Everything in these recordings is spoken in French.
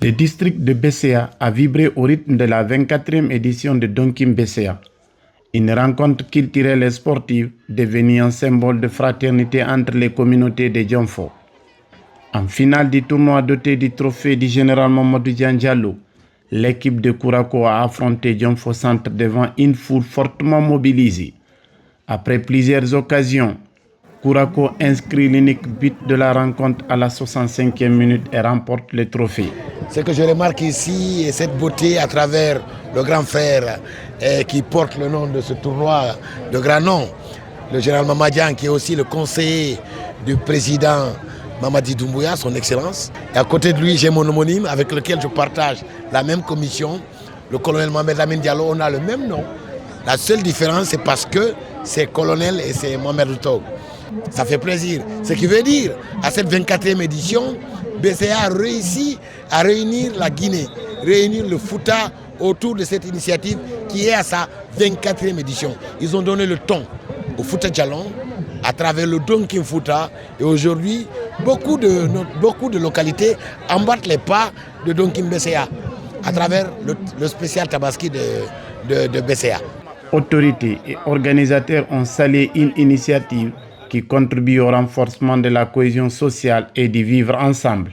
Le district de BCA a vibré au rythme de la 24e édition de Donkin BCA, une rencontre culturelle et sportive devenue un symbole de fraternité entre les communautés de Dionfo. En finale du tournoi doté du trophée du général Mamadou Diallo, l'équipe de Kourako a affronté Dionfo Centre devant une foule fortement mobilisée. Après plusieurs occasions, Kourako inscrit l'unique but de la rencontre à la 65e minute et remporte le trophée. Ce que je remarque ici, est cette beauté à travers le grand frère qui porte le nom de ce tournoi de grand nom, le général Mamadian, qui est aussi le conseiller du président Mamadi Doumbouya, son excellence. Et à côté de lui, j'ai mon homonyme avec lequel je partage la même commission, le colonel Mohamed Lamine Diallo. On a le même nom. La seule différence, c'est parce que c'est colonel et c'est Mohamed Routo. Ça fait plaisir. Ce qui veut dire, à cette 24e édition, BCA a réussi à réunir la Guinée, réunir le Fouta autour de cette initiative qui est à sa 24e édition. Ils ont donné le ton au Fouta Djallon à travers le Donkin Fouta. Et aujourd'hui, beaucoup de localités emboîtent les pas de Donkin BCA à travers le spécial Tabaski de BCA. Autorités et organisateurs ont salué une initiative qui contribue au renforcement de la cohésion sociale et du vivre ensemble.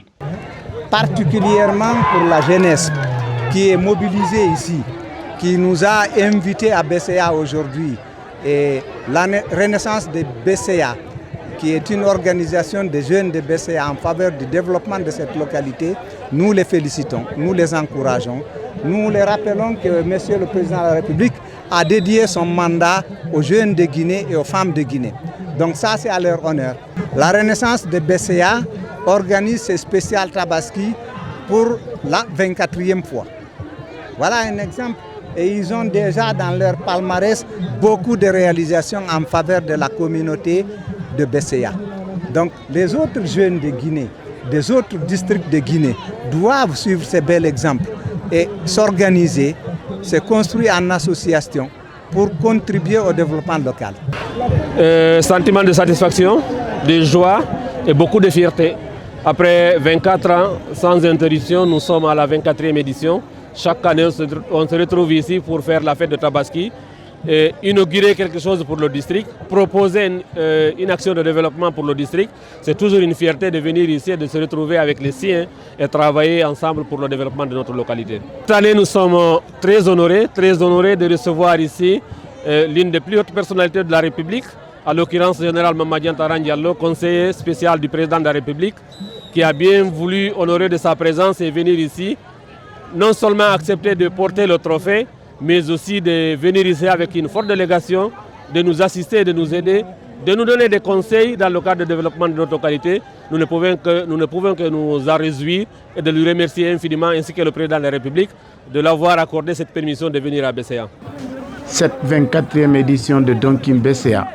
Particulièrement pour la jeunesse qui est mobilisée ici, qui nous a invités à BCA aujourd'hui. Et la renaissance de BCA, qui est une organisation des jeunes de BCA en faveur du développement de cette localité, nous les félicitons, nous les encourageons. Nous les rappelons que M. le Président de la République a dédié son mandat aux jeunes de Guinée et aux femmes de Guinée. Donc ça, c'est à leur honneur. La Renaissance de BCA organise ce spécial Tabaski pour la 24e fois. Voilà un exemple. Et ils ont déjà dans leur palmarès beaucoup de réalisations en faveur de la communauté de BCA. Donc les autres jeunes de Guinée, des autres districts de Guinée, doivent suivre ces bels exemples et s'organiser, se construire en association pour contribuer au développement local. Sentiment de satisfaction, de joie et beaucoup de fierté. Après 24 ans sans interruption, nous sommes à la 24e édition. Chaque année, on se retrouve ici pour faire la fête de Tabaski, et inaugurer quelque chose pour le district, proposer une action de développement pour le district. C'est toujours une fierté de venir ici et de se retrouver avec les siens et travailler ensemble pour le développement de notre localité. Cette année, nous sommes très honorés de recevoir ici l'une des plus hautes personnalités de la République, à l'occurrence le général Mamadi Diallo, conseiller spécial du président de la République, qui a bien voulu honorer de sa présence et venir ici, non seulement accepter de porter le trophée, mais aussi de venir ici avec une forte délégation, de nous assister, de nous aider, de nous donner des conseils dans le cadre du développement de notre localité. Nous ne pouvons que nous en réjouir et de lui remercier infiniment, ainsi que le président de la République, de l'avoir accordé cette permission de venir à BCA. Cette 24e édition de Donkin BCA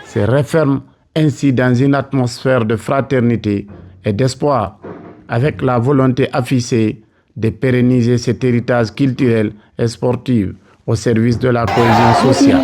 se referme ainsi dans une atmosphère de fraternité et d'espoir, avec la volonté affichée de pérenniser cet héritage culturel et sportif au service de la cohésion sociale.